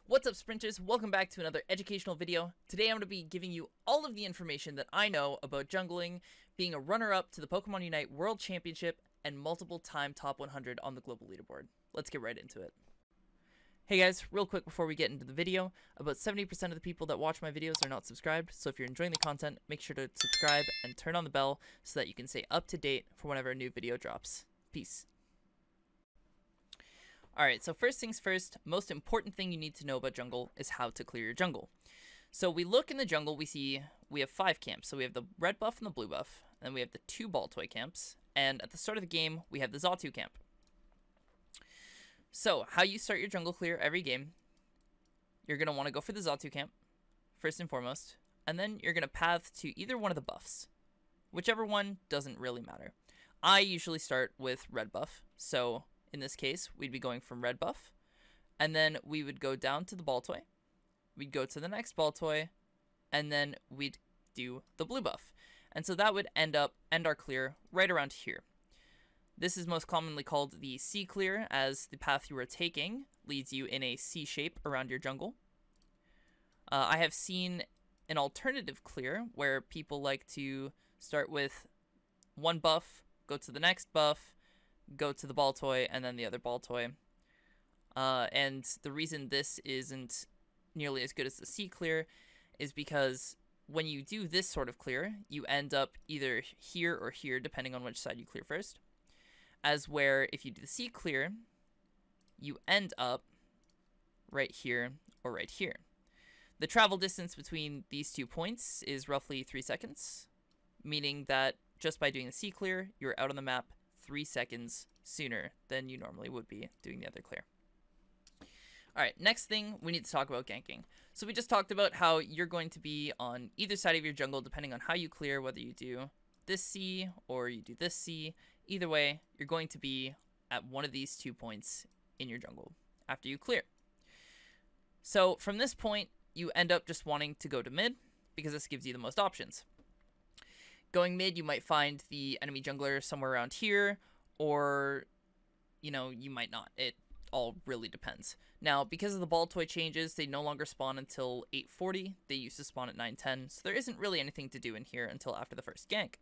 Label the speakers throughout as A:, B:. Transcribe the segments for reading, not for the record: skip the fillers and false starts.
A: What's up, sprinters? Welcome back to another educational video. Today I'm going to be giving you all of the information that I know about jungling, being a runner-up to the Pokemon Unite World Championship, and multiple-time top 100 on the global leaderboard. Let's get right into it. Hey guys, real quick before we get into the video, about 70% of the people that watch my videos are not subscribed, so if you're enjoying the content, make sure to subscribe and turn on the bell so that you can stay up to date for whenever a new video drops. Peace. Alright, so first things first, most important thing you need to know about jungle is how to clear your jungle. So we look in the jungle, we have 5 camps. So we have the red buff and the blue buff, and we have the 2 Baltoy camps, and at the start of the game, we have the Xatu camp. So, how you start your jungle clear every game, you're going to want to go for the Xatu camp, first and foremost, and then you're going to path to either one of the buffs. Whichever one doesn't really matter. I usually start with red buff, so in this case, we'd be going from red buff, and then we would go down to the Baltoy, we'd go to the next Baltoy, and then we'd do the blue buff. And so that would end our clear right around here. This is most commonly called the C clear, as the path you are taking leads you in a C shape around your jungle. I have seen an alternative clear where people like to start with one buff, go to the next buff, go to the Baltoy, and then the other Baltoy. And the reason this isn't nearly as good as the C clear is because when you do this sort of clear, you end up either here or here, depending on which side you clear first. As where, if you do the C clear, you end up right here or right here. The travel distance between these 2 points is roughly 3 seconds, meaning that just by doing the C clear, you're out on the map 3 seconds sooner than you normally would be doing the other clear. Alright, next thing, we need to talk about ganking. So we just talked about how you're going to be on either side of your jungle depending on how you clear, whether you do this C or you do this C. Either way, you're going to be at one of these 2 points in your jungle after you clear. So from this point, you end up just wanting to go to mid because this gives you the most options. Going mid, you might find the enemy jungler somewhere around here, or, you know, you might not. It all really depends. Now, because of the Baltoy changes, they no longer spawn until 8:40. They used to spawn at 9:10, so there isn't really anything to do in here until after the first gank.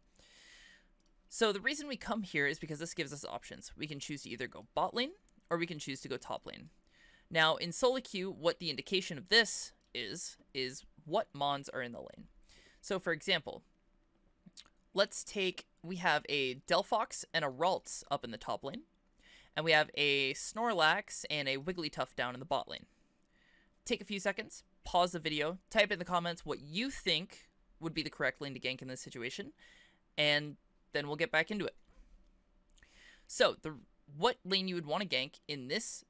A: So the reason we come here is because this gives us options. We can choose to either go bot lane, or we can choose to go top lane. Now, in solo queue, what the indication of this is what mons are in the lane. So, for example, let's take, we have a Delphox and a Ralts up in the top lane, and we have a Snorlax and a Wigglytuff down in the bot lane. Take a few seconds, pause the video, type in the comments what you think would be the correct lane to gank in this situation, and then we'll get back into it. So, what lane you would want to gank in this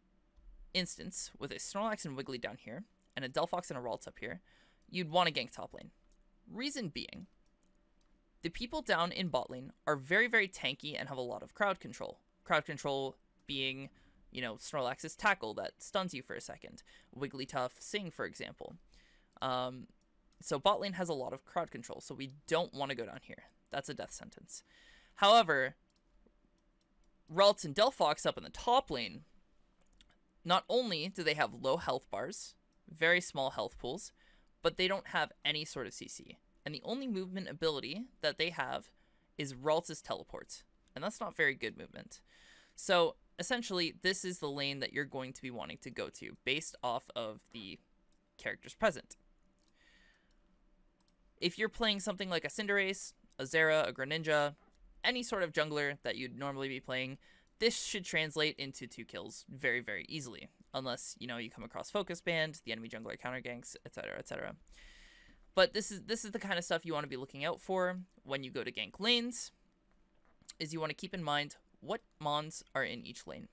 A: instance, with a Snorlax and Wiggly down here, and a Delphox and a Ralts up here, you'd want to gank top lane. Reason being, the people down in bot lane are very, very tanky and have a lot of crowd control. Crowd control being, you know, Snorlax's tackle that stuns you for a second. Wigglytuff Sing, for example. So bot lane has a lot of crowd control, so we don't want to go down here. That's a death sentence. However, Ralts and Delphox up in the top lane, not only do they have low health bars, very small health pools, but they don't have any sort of CC. And the only movement ability that they have is Ralts' teleport. And that's not very good movement. So, essentially, this is the lane that you're going to be wanting to go to, based off of the characters present. If you're playing something like a Cinderace, a Zera, a Greninja, any sort of jungler that you'd normally be playing, this should translate into 2 kills very, very easily. Unless, you know, you come across Focus Band, the enemy jungler counter ganks, etc., etc. But this is the kind of stuff you want to be looking out for when you go to gank lanes, is you want to keep in mind what mons are in each lane.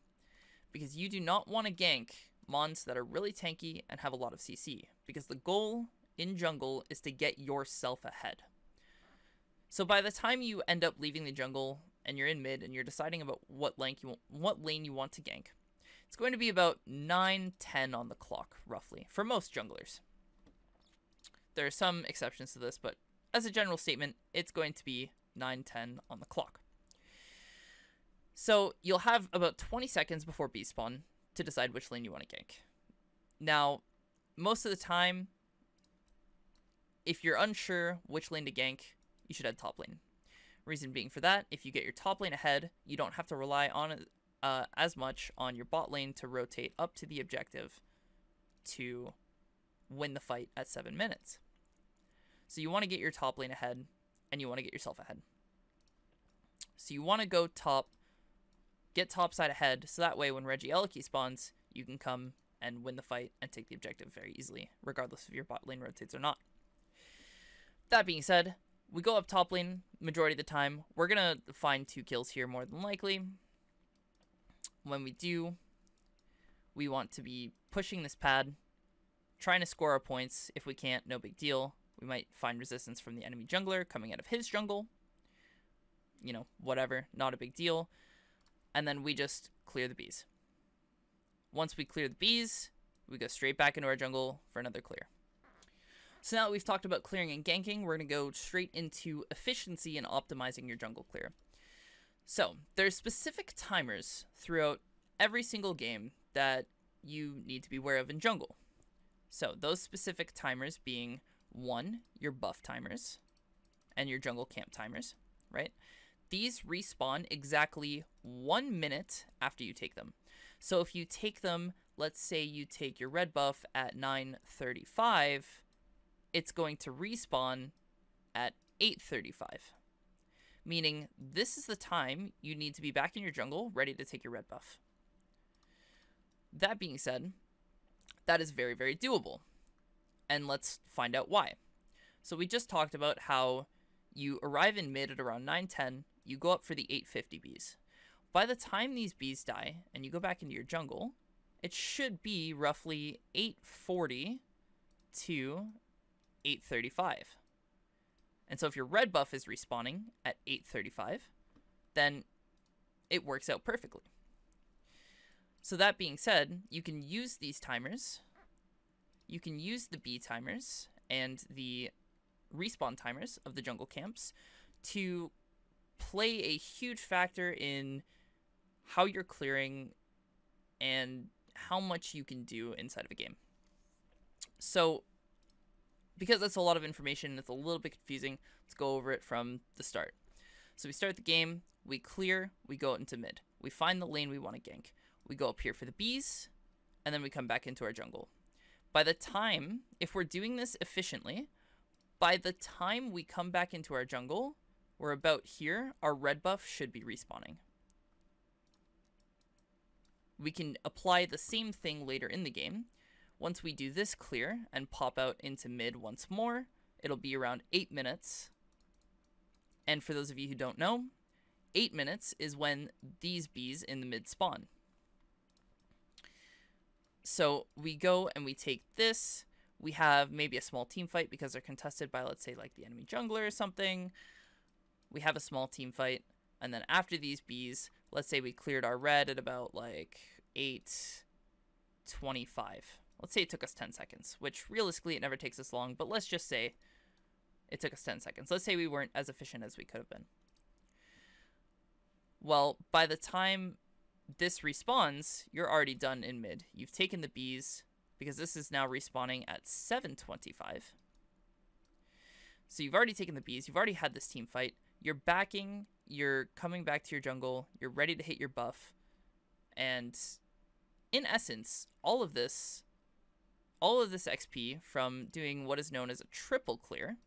A: Because you do not want to gank mons that are really tanky and have a lot of CC. Because the goal in jungle is to get yourself ahead. So by the time you end up leaving the jungle and you're in mid and you're deciding about what lane you want to gank, it's going to be about 9-10 on the clock, roughly, for most junglers. There are some exceptions to this, but as a general statement, it's going to be 9-10 on the clock. So you'll have about 20 seconds before B spawn to decide which lane you want to gank. Now, most of the time, if you're unsure which lane to gank, you should head top lane. Reason being for that, if you get your top lane ahead, you don't have to rely on as much on your bot lane to rotate up to the objective to win the fight at 7 minutes. So you want to get your top lane ahead, and you want to get yourself ahead. So you want to go top, get top side ahead, so that way when Regieleki spawns, you can come and win the fight and take the objective very easily, regardless if your bot lane rotates or not. That being said, we go up top lane majority of the time. We're going to find 2 kills here more than likely. When we do, we want to be pushing this pad, trying to score our points. If we can't, no big deal. We might find resistance from the enemy jungler coming out of his jungle. You know, whatever, not a big deal. And then we just clear the bees. Once we clear the bees, we go straight back into our jungle for another clear. So now that we've talked about clearing and ganking, we're going to go straight into efficiency and optimizing your jungle clear. So there's specific timers throughout every single game that you need to be aware of in jungle. So those specific timers being 1, your buff timers and your jungle camp timers, right? These respawn exactly 1 minute after you take them. So if you take them, let's say you take your red buff at 9:35, it's going to respawn at 8:35. Meaning this is the time you need to be back in your jungle ready to take your red buff. That being said, that is very, very doable. And let's find out why. So we just talked about how you arrive in mid at around 9:10, you go up for the 850 bees. By the time these bees die and you go back into your jungle, it should be roughly 840 to 835. And so if your red buff is respawning at 835, then it works out perfectly. So that being said, you can use these timers. You can use the bee timers and the respawn timers of the jungle camps to play a huge factor in how you're clearing and how much you can do inside of a game. So because that's a lot of information and it's a little bit confusing, let's go over it from the start. So we start the game, we clear, we go out into mid. We find the lane we want to gank. We go up here for the bees, and then we come back into our jungle. By the time, if we're doing this efficiently, by the time we come back into our jungle, we're about here, our red buff should be respawning. We can apply the same thing later in the game. Once we do this clear and pop out into mid once more, it'll be around 8 minutes. And for those of you who don't know, 8 minutes is when these bees in the mid spawn. So we go and we take this. We have maybe a small team fight because they're contested by, let's say, like the enemy jungler or something. We have a small team fight. And then after these bees, let's say we cleared our red at about like 8:25. Let's say it took us 10 seconds, which realistically it never takes us long, but let's just say it took us 10 seconds. Let's say we weren't as efficient as we could have been. Well, by the time this respawns, you're already done in mid. You've taken the bees because this is now respawning at 7:25. So you've already taken the bees. You've already had this team fight. You're backing. You're coming back to your jungle. You're ready to hit your buff. And in essence, all of this XP from doing what is known as a triple clear,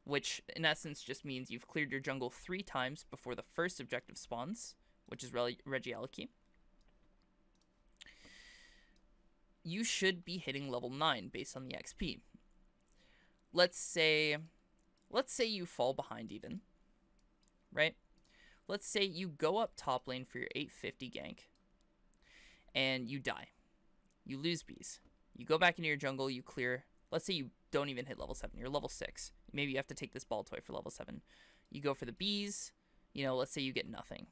A: which in essence just means you've cleared your jungle 3 times before the first objective spawns, which is Regieleki. You should be hitting level 9 based on the XP. Let's say you fall behind even, right? Let's say you go up top lane for your 850 gank, and you die. You lose bees. You go back into your jungle, you clear. Let's say you don't even hit level 7. You're level 6. Maybe you have to take this ball toy for level 7. You go for the bees. You know, let's say you get nothing.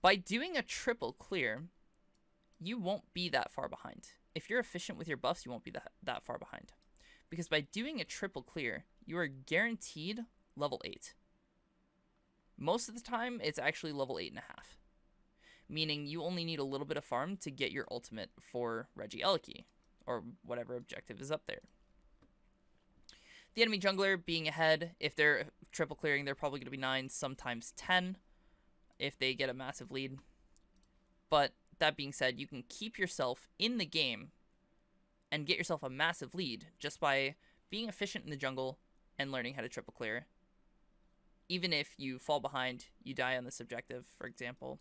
A: By doing a triple clear, you won't be that far behind. If you're efficient with your buffs, you won't be that far behind. Because by doing a triple clear, you are guaranteed level 8. Most of the time, it's actually level 8.5. meaning you only need a little bit of farm to get your ultimate for Regieleki, or whatever objective is up there. The enemy jungler being ahead, if they're triple clearing, they're probably going to be 9, sometimes 10, if they get a massive lead. But that being said, you can keep yourself in the game and get yourself a massive lead just by being efficient in the jungle and learning how to triple clear. Even if you fall behind, you die on this objective, for example,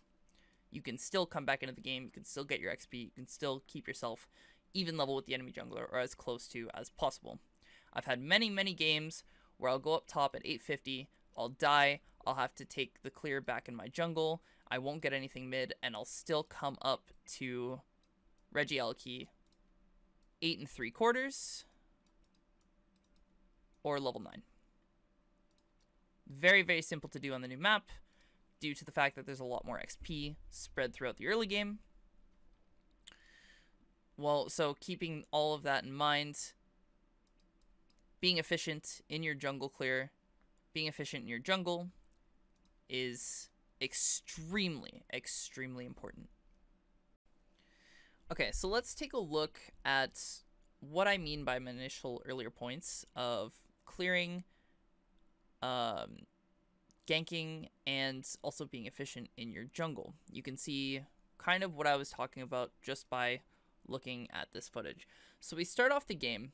A: you can still come back into the game, you can still get your XP, you can still keep yourself even level with the enemy jungler, or as close to as possible. I've had many, many games where I'll go up top at 850, I'll die, I'll have to take the clear back in my jungle, I won't get anything mid, and I'll still come up to Regieleki 8 3/4 or level 9. Very, very simple to do on the new map due to the fact that there's a lot more XP spread throughout the early game. Well, so keeping all of that in mind, being efficient in your jungle clear, being efficient in your jungle is extremely, extremely important. Okay, so let's take a look at what I mean by my initial earlier points of clearing, ganking, and also being efficient in your jungle. You can see kind of what I was talking about just by looking at this footage. So we start off the game,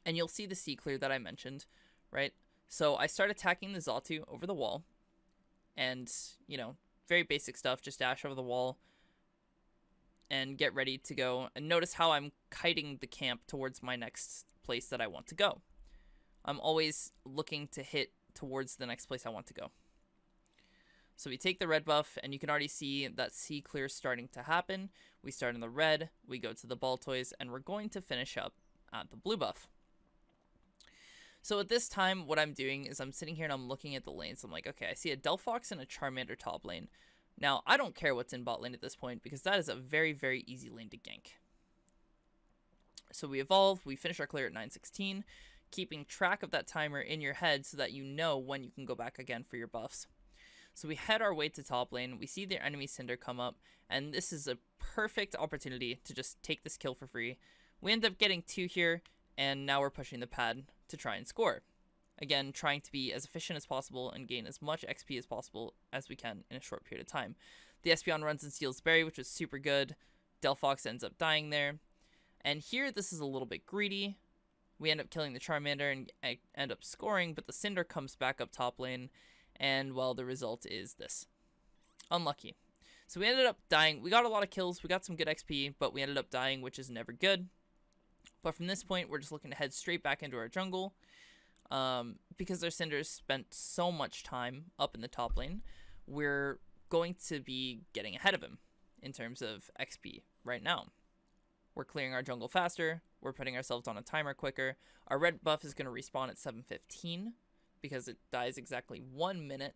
A: and you'll see the C clear that I mentioned, right? So I start attacking the Xatu over the wall, and, you know, very basic stuff, just dash over the wall and get ready to go. And notice how I'm kiting the camp towards my next place that I want to go. I'm always looking to hit towards the next place I want to go. So we take the red buff, and you can already see that C clear starting to happen. We start in the red, we go to the ball toys, and we're going to finish up at the blue buff. So at this time, what I'm doing is I'm sitting here and I'm looking at the lanes. I'm like, okay, I see a Delphox and a Charmander top lane. Now, I don't care what's in bot lane at this point because that is a very, very easy lane to gank. So we evolve, we finish our clear at 9:16, keeping track of that timer in your head so that you know when you can go back again for your buffs. So we head our way to top lane, we see their enemy Cinder come up, and this is a perfect opportunity to just take this kill for free. We end up getting 2 here, and now we're pushing the pad to try and score. Again, trying to be as efficient as possible and gain as much XP as possible as we can in a short period of time. The Espeon runs and steals Berry, which was super good. Delphox ends up dying there. And here, this is a little bit greedy. We end up killing the Charmander and end up scoring, but the Cinder comes back up top lane, and, well, the result is this. Unlucky. So we ended up dying. We got a lot of kills, we got some good XP, but we ended up dying, which is never good. But from this point, we're just looking to head straight back into our jungle. Because their Cinders spent so much time up in the top lane, we're going to be getting ahead of him in terms of XP right now. We're clearing our jungle faster, we're putting ourselves on a timer quicker. Our red buff is going to respawn at 7:15 because it dies exactly 1 minute.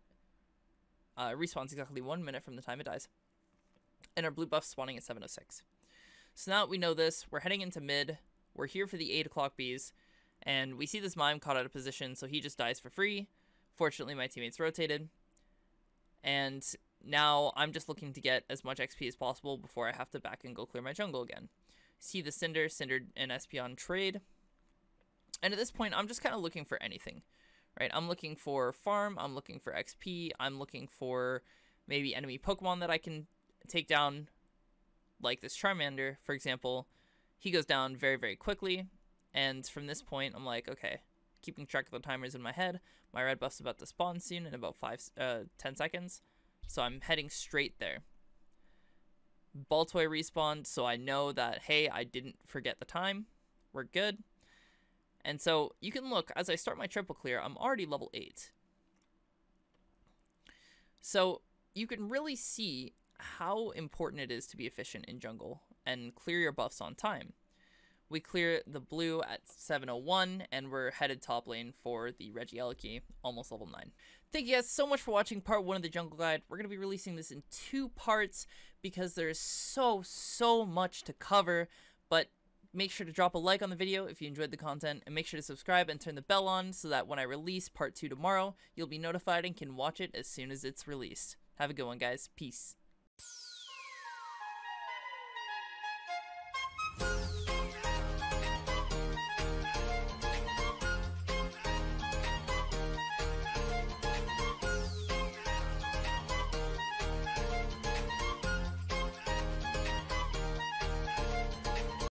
A: Respawns exactly 1 minute from the time it dies. And our blue buff spawning at 7:06. So now that we know this, we're heading into mid. We're here for the 8 o'clock bees. And we see this Mime caught out of position, so he just dies for free. Fortunately, my teammates rotated. And now I'm just looking to get as much XP as possible before I have to back and go clear my jungle again. See the Cinder and Espeon trade. And at this point, I'm just kind of looking for anything, right? I'm looking for farm, I'm looking for XP, I'm looking for maybe enemy Pokemon that I can take down, like this Charmander, for example. He goes down very, very quickly. And from this point, I'm like, okay, keeping track of the timers in my head. My red buff's about to spawn soon in about 10 seconds. So I'm heading straight there. Baltoy respawned, so I know that, hey, I didn't forget the time. We're good. And so you can look, as I start my triple clear, I'm already level 8. So you can really see how important it is to be efficient in jungle and clear your buffs on time. We clear the blue at 7:01, and we're headed top lane for the Regieleki, almost level 9. Thank you guys so much for watching part 1 of the Jungle Guide. We're going to be releasing this in 2 parts because there's so much to cover, but make sure to drop a like on the video if you enjoyed the content, and make sure to subscribe and turn the bell on so that when I release part 2 tomorrow, you'll be notified and can watch it as soon as it's released. Have a good one, guys. Peace.